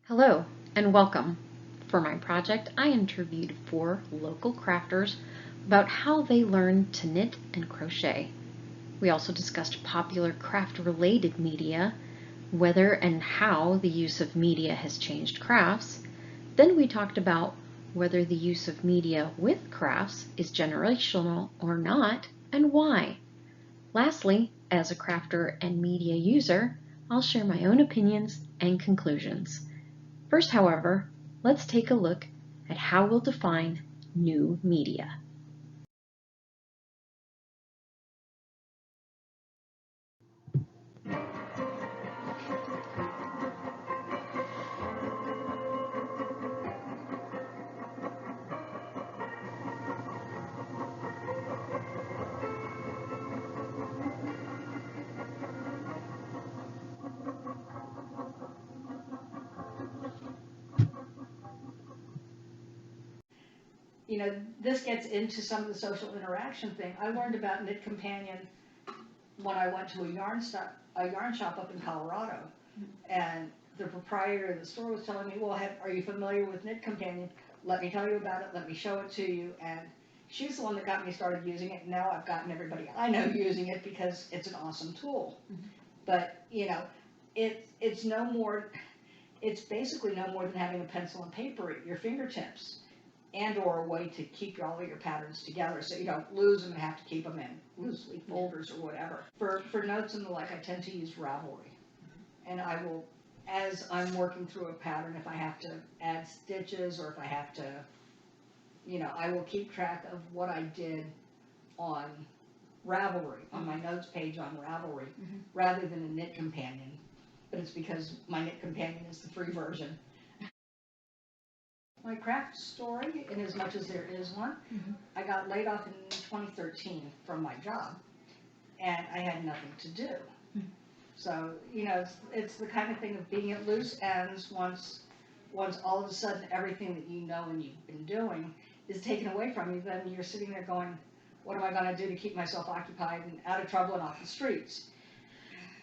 Hello and welcome. For my project, I interviewed 4 local crafters about how they learned to knit and crochet. We also discussed popular craft-related media, whether and how the use of media has changed crafts. Then we talked about whether the use of media with crafts is generational or not, and why. Lastly, as a crafter and media user, I'll share my own opinions and conclusions. First, however, let's take a look at how we'll define new media. This gets into some of the social interaction thing. I learned about Knit Companion when I went to a yarn shop up in Colorado, and the proprietor of the store was telling me, "Well, are you familiar with Knit Companion? Let me tell you about it. Let me show it to you." And she's the one that got me started using it. Now I've gotten everybody I know using it because it's an awesome tool. But it's no more. It's basically no more than having a pencil and paper at your fingertips, and or a way to keep all of your patterns together so you don't lose them and have to keep them in loose leaf folders or whatever. For notes and the like, I tend to use Ravelry. And I will, as I'm working through a pattern, if I have to add stitches or if I have to, I will keep track of what I did on Ravelry, on my notes page on Ravelry, rather than a Knit Companion. But it's because my Knit Companion is the free version. My craft story, in as much as there is one, I got laid off in 2013 from my job, and I had nothing to do. So, it's the kind of thing of being at loose ends once all of a sudden everything that you know and you've been doing is taken away from you, then you're sitting there going, what am I going to do to keep myself occupied and out of trouble and off the streets?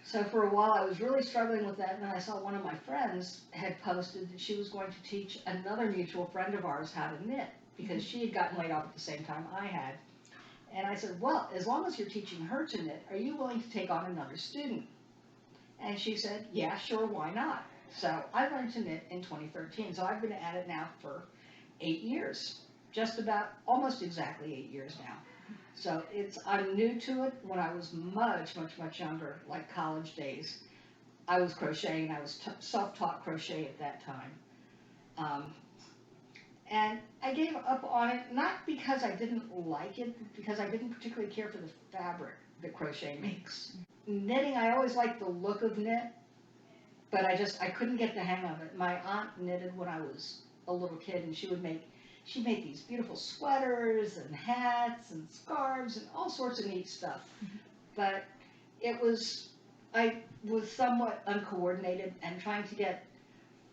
So for a while I was really struggling with that, and then I saw one of my friends had posted that she was going to teach another mutual friend of ours how to knit, because she had gotten laid off at the same time I had. And I said, well, as long as you're teaching her to knit, are you willing to take on another student? And she said, yeah, sure, why not? So I learned to knit in 2013, so I've been at it now for 8 years, just about, almost exactly 8 years now. So I'm new to it. When I was much, much, much younger, like college days, I was crocheting. I was self-taught crochet at that time. And I gave up on it, not because I didn't like it, but because I didn't particularly care for the fabric that crochet makes. Knitting, I always liked the look of knit, but I couldn't get the hang of it. My aunt knitted when I was a little kid, and she made these beautiful sweaters and hats and scarves and all sorts of neat stuff. But I was somewhat uncoordinated, and trying to get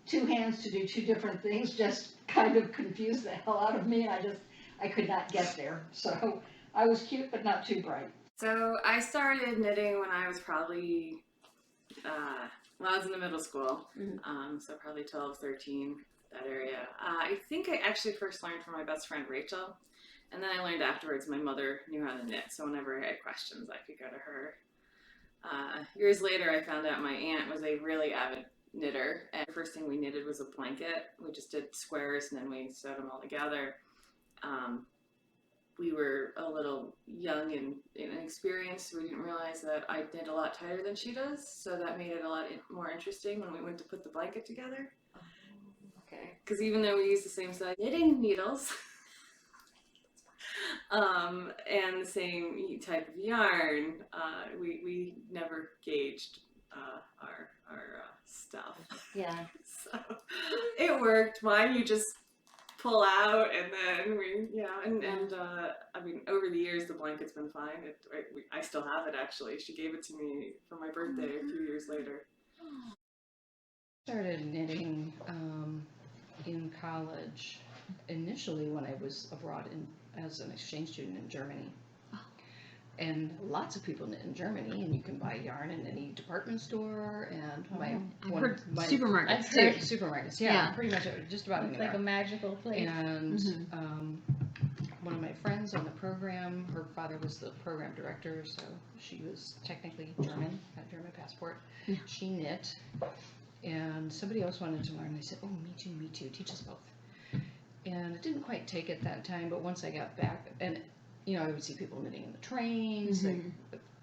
two hands to do two different things just kind of confused the hell out of me, and I could not get there. So I was cute, but not too bright. So I started knitting when I was probably, when I was in the middle school, so probably 12, 13, that area. I think I actually first learned from my best friend Rachel, and then I learned afterwards my mother knew how to knit, so whenever I had questions I could go to her. Years later I found out my aunt was a really avid knitter, and the first thing we knitted was a blanket. We just did squares and then we sewed them all together. We were a little young and inexperienced. We didn't realize that I knit a lot tighter than she does, so that made it a lot more interesting when we went to put the blanket together. Okay. Because even though we use the same size knitting needles, and the same type of yarn, we never gauged our stuff. Yeah. So it worked. Mine you just pull out, and then I mean, over the years the blanket's been fine. I still have it, actually. She gave it to me for my birthday a few years later. I started knitting in college, initially when I was abroad as an exchange student in Germany. And lots of people knit in Germany, and you can buy yarn in any department store and I've heard my supermarkets too. too. Supermarkets, Yeah. pretty much just about It's anywhere. like a magical place. And one of my friends on the program, her father was the program director, so she was technically German, had a German passport. Yeah. She knit, and somebody else wanted to learn. I said, oh, me too, teach us both. And it didn't quite take it that time, but once I got back, and I would see people knitting in the trains, like,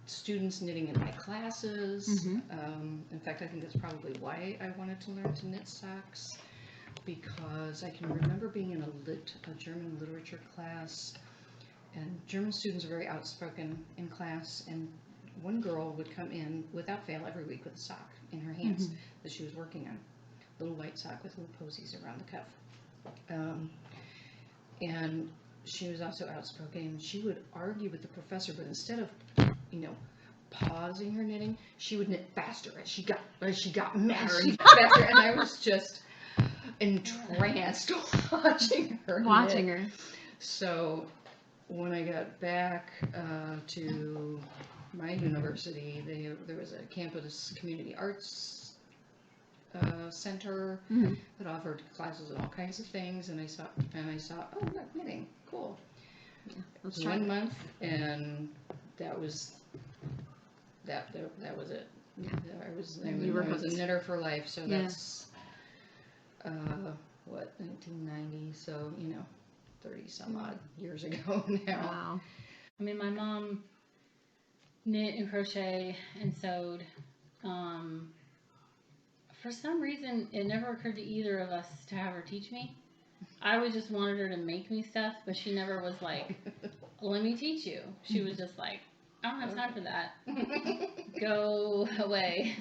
students knitting in my classes. In fact, I think that's probably why I wanted to learn to knit socks, because I can remember being in a German literature class, and German students are very outspoken in class, and one girl would come in without fail every week with a sock in her hands that she was working on, little white sock with little posies around the cuff. And she was also outspoken. She would argue with the professor, but instead of, pausing her knitting, she would knit faster as she got madder and faster, and I was just entranced watching her knit. So when I got back to my university, there was a campus community arts center that offered classes on all kinds of things, and I saw, oh, look, knitting, cool. Let's try 1 month, and that was it. Yeah. I was hooked. a knitter for life, so that's 1990, so 30 some odd years ago now. Wow. I mean, my mom knit and crochet and sewed. For some reason, it never occurred to either of us to have her teach me. I always just wanted her to make me stuff, but she never was like, let me teach you. She was just like, I don't have time for that. Go away.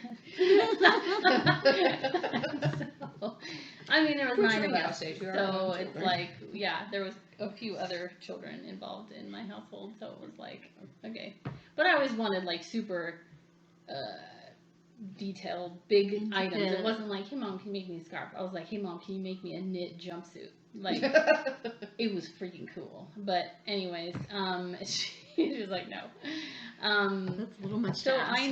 So, I mean, there was 9 of us, so it's like, there was a few other children involved in my household, so it was like, okay. But I always wanted like super detailed, big items. It wasn't like, hey mom, can you make me a scarf? I was like, hey mom, can you make me a knit jumpsuit? Like, it was freaking cool. But anyways, she was like, no. That's a little much So to ask. I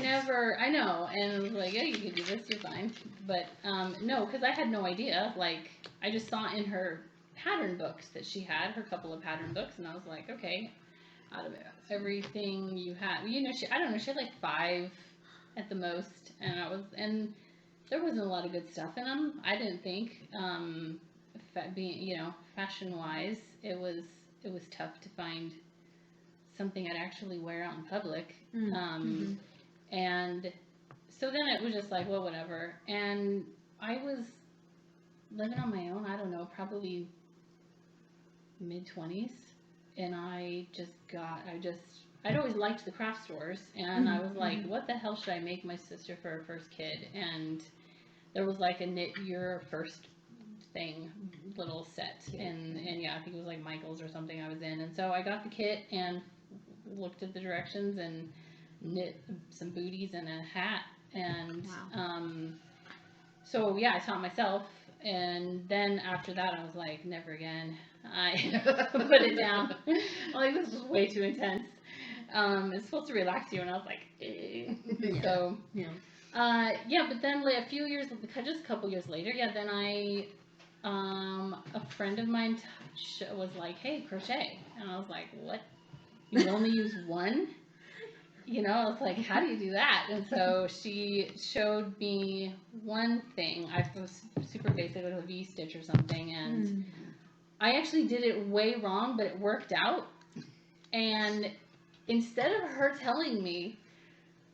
know, and I was like, yeah, you can do this, you're fine. But no, because I had no idea. Like, I just saw in her pattern books that she had, her couple of pattern books, and I was like, okay, out of everything you had, she had like 5 at the most, and there wasn't a lot of good stuff in them. I didn't think, being, fashion-wise, it was tough to find something I'd actually wear out in public. And so then it was just like, well, whatever. And I was living on my own, I don't know, probably mid-20s, and I'd always liked the craft stores, and I was like, what the hell should I make my sister for her first kid? And there was like a knit your first thing little set, and I think it was like Michael's or something I was in, and so I got the kit and looked at the directions and knit some booties and a hat, and so I taught myself, and then after that I was like, never again. I put it down. Like, this was way too intense. It's supposed to relax you, and I was like, so but then like just a couple years later, then I a friend of mine was like, hey, crochet, and I was like, what? You only use one? I was like, how do you do that? And so she showed me one thing. I was super basic, like a V-stitch or something, and I actually did it way wrong, but it worked out. And instead of her telling me,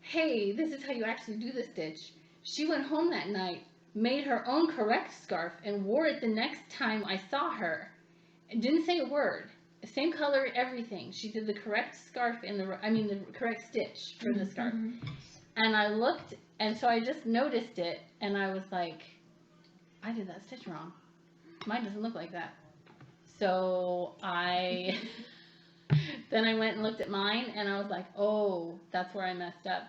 hey, this is how you actually do the stitch, she went home that night, made her own correct scarf, and wore it the next time I saw her. And didn't say a word. Same color, everything. She did the correct scarf the correct stitch for the scarf. And I looked, and so I just noticed it, and I was like, I did that stitch wrong. Mine doesn't look like that. So then I went and looked at mine, and I was like, oh, that's where I messed up.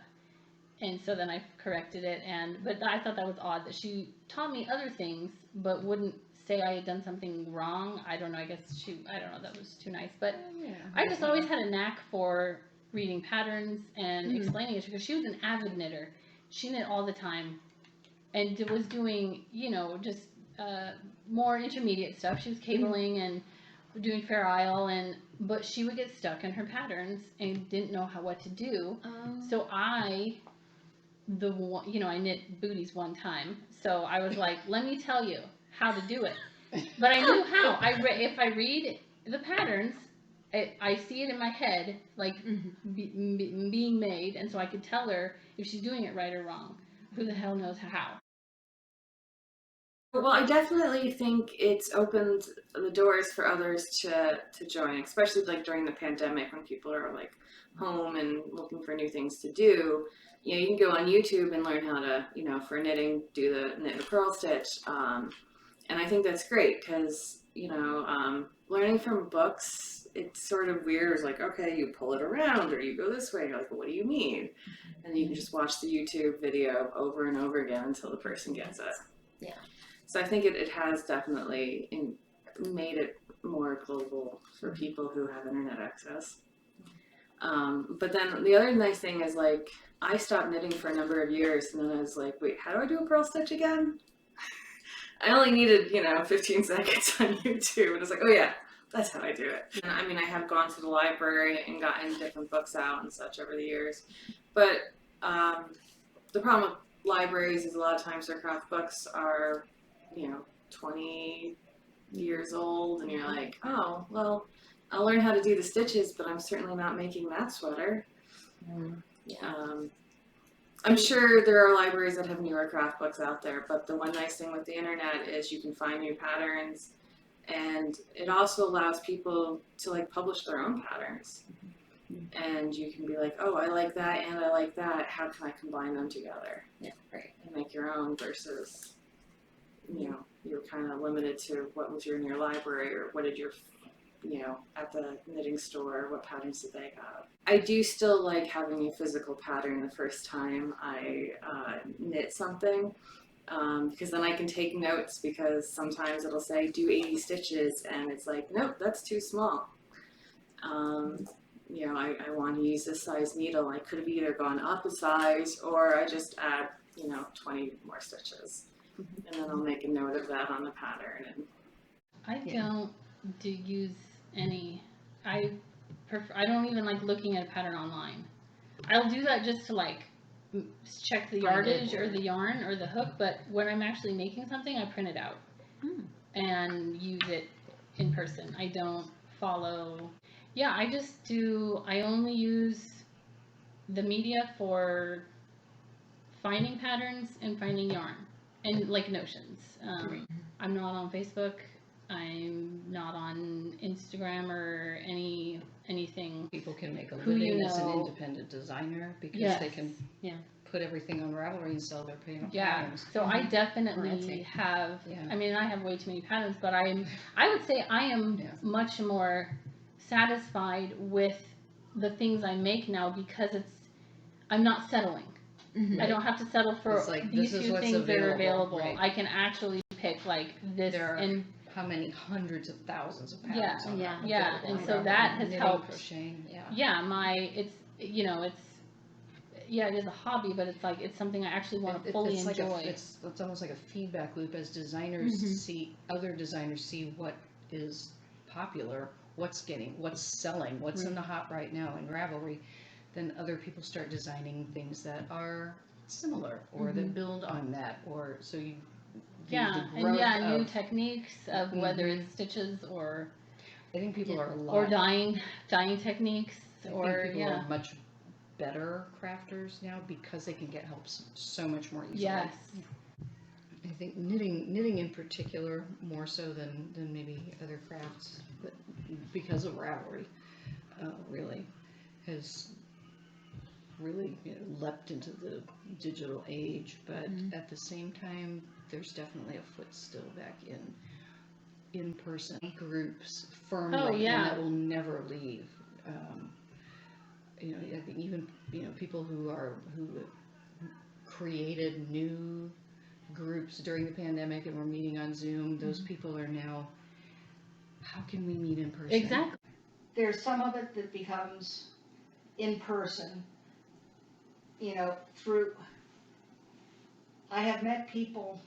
And so then I corrected it, but I thought that was odd that she taught me other things, but wouldn't say I had done something wrong. I don't know, that was too nice. But I just always had a knack for reading patterns and explaining it, because she was an avid knitter. she knit all the time and was doing, just more intermediate stuff. She was cabling and doing Fair Isle, but she would get stuck in her patterns and didn't know what to do. So I knit booties one time. So I was like, let me tell you how to do it. But I knew how. If I read the patterns, I see it in my head, like being made, and so I could tell her if she's doing it right or wrong. Who the hell knows how? Well, I definitely think it's opened the doors for others to join, especially like during the pandemic when people are like home and looking for new things to do. You can go on YouTube and learn how to, for knitting, do the knit and purl stitch. And I think that's great because, learning from books, it's sort of weird. It's like, okay, you pull it around or you go this way. You're like, well, what do you mean? And you can just watch the YouTube video over and over again until the person gets it. Yeah. So I think it has definitely made it more global for people who have internet access. But then the other nice thing is, like, I stopped knitting for a number of years, and then I was like, wait, how do I do a purl stitch again? I only needed, 15 seconds on YouTube, and I was like, oh yeah, that's how I do it. And I mean, I have gone to the library and gotten different books out and such over the years, but the problem with libraries is a lot of times their craft books are 20 years old, and you're like, oh, well, I'll learn how to do the stitches, but I'm certainly not making that sweater. I'm sure there are libraries that have newer craft books out there, but the one nice thing with the internet is you can find new patterns, and it also allows people to like publish their own patterns. And you can be like, oh, I like that and I like that. How can I combine them together? Yeah, right. And make your own versus, you're kind of limited to what was in your library or what did your, at the knitting store, what patterns did they have. I do still like having a physical pattern the first time I knit something. Because then I can take notes, because sometimes it'll say do 80 stitches and it's like, nope, that's too small. I want to use this size needle. I could have either gone up a size or I just add, 20 more stitches. And then I'll make a note of that on the pattern. And I don't use any. I don't even like looking at a pattern online. I'll do that just to like check the yardage or the yarn or the hook, but when I'm actually making something, I print it out and use it in person. I don't follow. Yeah, I only use the media for finding patterns and finding yarn and like notions. I'm not on Facebook. I'm not on Instagram or anything. People can make a Who living as an independent designer because they can Yeah. put everything on Ravelry and sell their patterns. Yeah. So I definitely have. I mean, I have way too many patterns, but I would say I am much more satisfied with the things I make now because I'm not settling. I don't have to settle for like, these few things that are available. Right. I can actually pick like this and how many hundreds of thousands of patterns. And so that has helped. Crocheting, it is a hobby, but it's something I actually want to fully enjoy. It's almost like a feedback loop as designers see, other designers see what is popular, what's selling, what's in the hot right now in Ravelry, then other people start designing things that are similar or that build on that, or so you new techniques of whether it's stitches or I think people are dyeing techniques people are much better crafters now because they can get help so much more easily. Yes. I think knitting in particular more so than maybe other crafts, but because of Ravelry, really has really leapt into the digital age, but at the same time there's definitely a foot still back in person groups firmly and that will never leave. I think even people who created new groups during the pandemic and were meeting on Zoom, those people are now, how can we meet in person? Exactly. There's some of it that becomes in person, through I have met people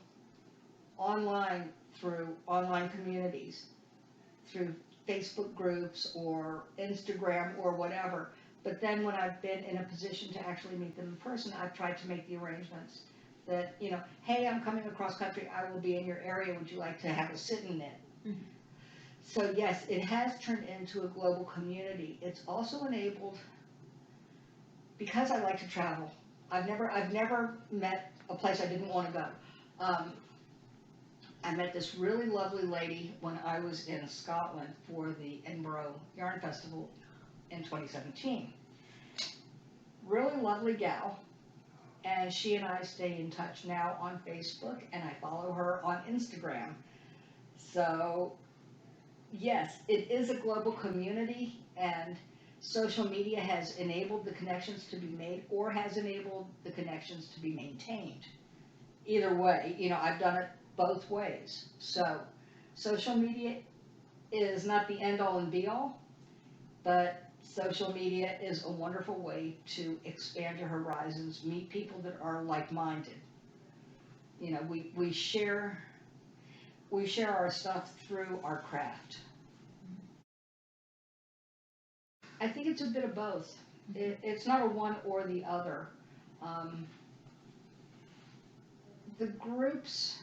online through online communities, through Facebook groups or Instagram or whatever. But then when I've been in a position to actually meet them in person, I've tried to make the arrangements that, hey, I'm coming across country, I will be in your area, would you like to have a sit and knit? Mhm. So yes, it has turned into a global community. It's also enabled, because I like to travel, I've never met a place I didn't want to go. I met this really lovely lady when I was in Scotland for the Edinburgh Yarn Festival in 2017. Really lovely gal, and she and I stay in touch now on Facebook, and I follow her on Instagram. So yes, it is a global community, and social media has enabled the connections to be made or has enabled the connections to be maintained. Either way, I've done it both ways. So social media is not the end all and be all, but social media is a wonderful way to expand your horizons, meet people that are like-minded. We share our stuff through our craft. I think it's a bit of both. It's not a one or the other. The groups,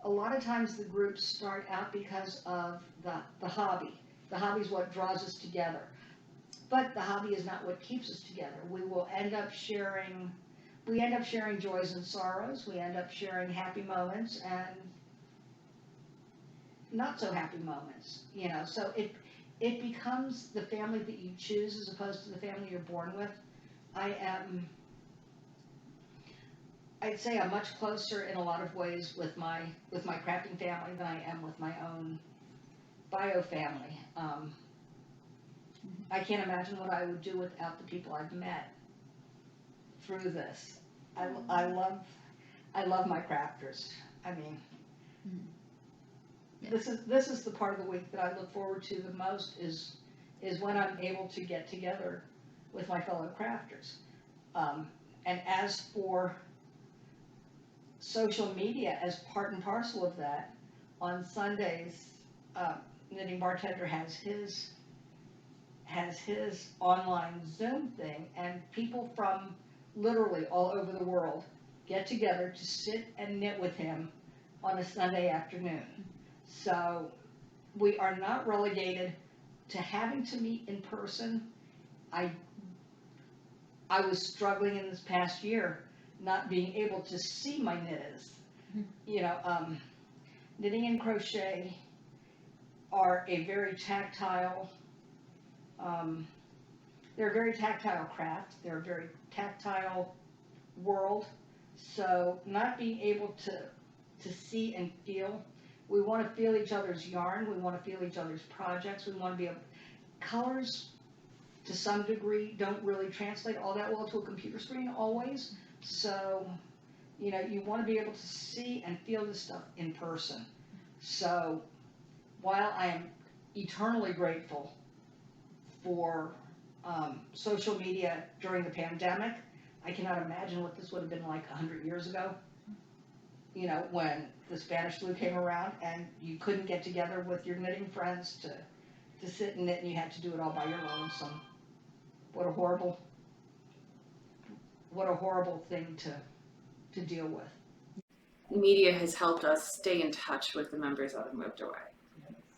a lot of times the groups start out because of the hobby. The hobby is what draws us together. But the hobby is not what keeps us together. We end up sharing joys and sorrows. We end up sharing happy moments and not so happy moments. So it becomes the family that you choose as opposed to the family you're born with. I'd say I'm much closer in a lot of ways with my crafting family than I am with my own bio family. I can't imagine what I would do without the people I've met through this. I love my crafters. I mean, this is the part of the week that I look forward to the most is when I'm able to get together with my fellow crafters. And as for social media as part and parcel of that, on Sundays, Knitting Bartender has his online Zoom thing, and people from literally all over the world get together to sit and knit with him on a Sunday afternoon. So we are not relegated to having to meet in person. I was struggling in this past year not being able to see my knitters. Knitting and crochet are a very tactile, they're a very tactile craft. They're a very tactile world. So not being able to see and feel, we want to feel each other's yarn. We want to feel each other's projects. We want to be able, colors to some degree don't really translate all that well to a computer screen always. So, you want to be able to see and feel this stuff in person. So while I am eternally grateful for social media during the pandemic, I cannot imagine what this would have been like 100 years ago, when the Spanish flu came around and you couldn't get together with your knitting friends to sit and knit, and you had to do it all by your lonesome. What a horrible thing to deal with. Media has helped us stay in touch with the members that have moved away.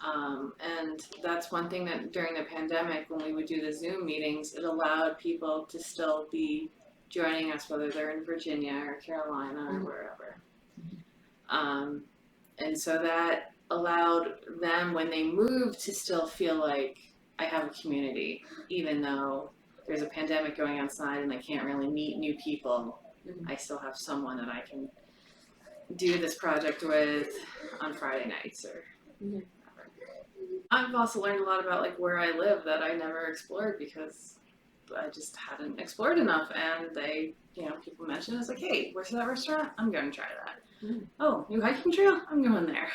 And that's one thing that during the pandemic, when we would do the Zoom meetings, it allowed people to still be joining us, whether they're in Virginia or Carolina or wherever. And so that allowed them, when they moved, to still feel like I have a community, even though there's a pandemic going outside and I can't really meet new people. I still have someone that I can do this project with on Friday nights or whatever. I've also learned a lot about like where I live that I never explored because I just hadn't explored enough, and they, people mention it's like, hey, where's that restaurant? I'm going to try that. Oh, new hiking trail? I'm going there.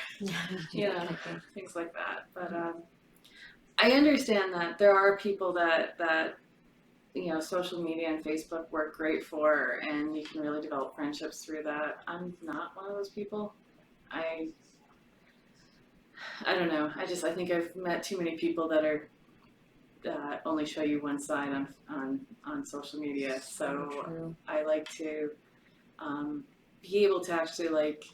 Things like that. But I understand that there are people that social media and Facebook work great for, and you can really develop friendships through that. I'm not one of those people. I don't know. I think I've met too many people that are only show you one side on social media. So I like to be able to actually like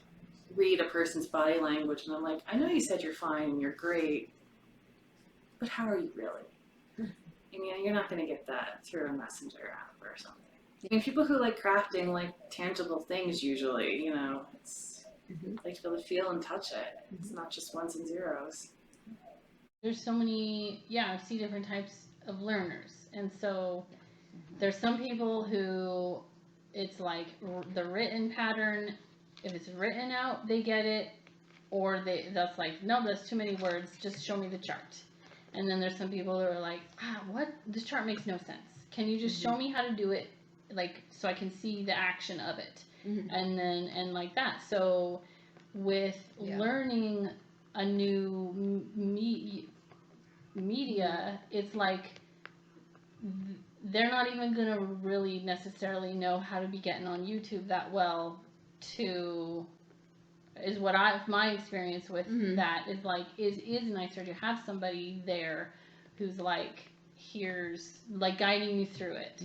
read a person's body language, and I'm like, I know you said you're fine and you're great, but how are you really? You're not going to get that through a messenger app or something. People who like crafting like tangible things usually, it's like to be able to feel and touch it. It's not just ones and zeros. There's so many, I see different types of learners. And so there's some people who it's like the written pattern, if it's written out, they get it, or that's like, no, that's too many words, just show me the chart. And then there's some people that are like, what? This chart makes no sense. Can you just show me how to do it, like, so I can see the action of it? And like that. So with learning a new media, it's like they're not even going to really necessarily know how to be getting on YouTube that well is what my experience with that is like, is nicer to have somebody there who's like, here's like guiding you through it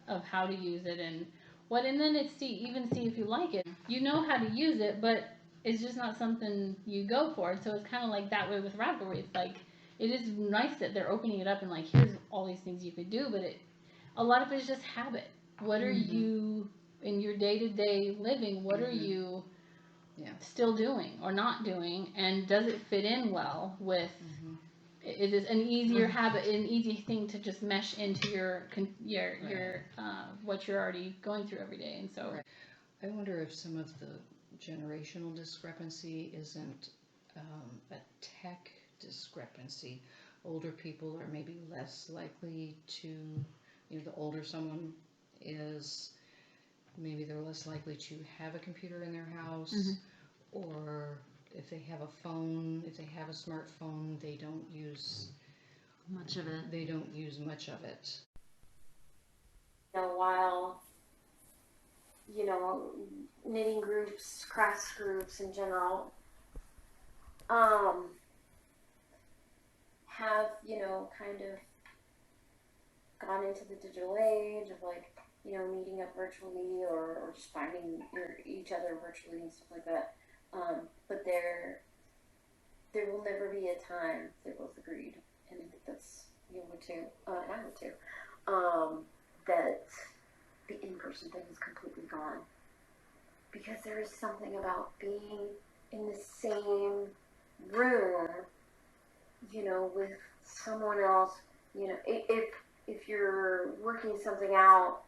of how to use it and then it's see if you like it. You know how to use it, but it's just not something you go for. So it's kind of like that way with Ravelry. It's like, it is nice that they're opening it up and like, here's all these things you could do, but a lot of it is just habit. What are you in your day-to-day living? What are you still doing or not doing, and does it fit in well with is it an easier habit, an easy thing to just mesh into your what you're already going through every day? And so I wonder if some of the generational discrepancy isn't a tech discrepancy. Older people are maybe less likely to, the older someone is, maybe they're less likely to have a computer in their house, or if they have a phone, if they have a smartphone, they don't use Much of it. They don't use much of it. While, knitting groups, crafts groups in general, have, kind of gone into the digital age of like, meeting up virtually or just finding each other virtually and stuff like that. But there will never be a time, they both agreed, and I think that's, you would too, and I would too, that the in-person thing is completely gone. Because there is something about being in the same room, with someone else, if you're working something out,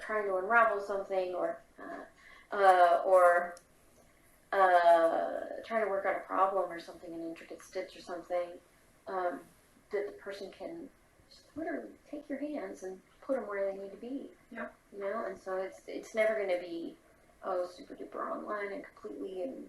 trying to unravel something or trying to work out a problem or something, an intricate stitch or something, that the person can just literally take your hands and put them where they need to be. Yeah. And so it's never going to be super duper online and completely and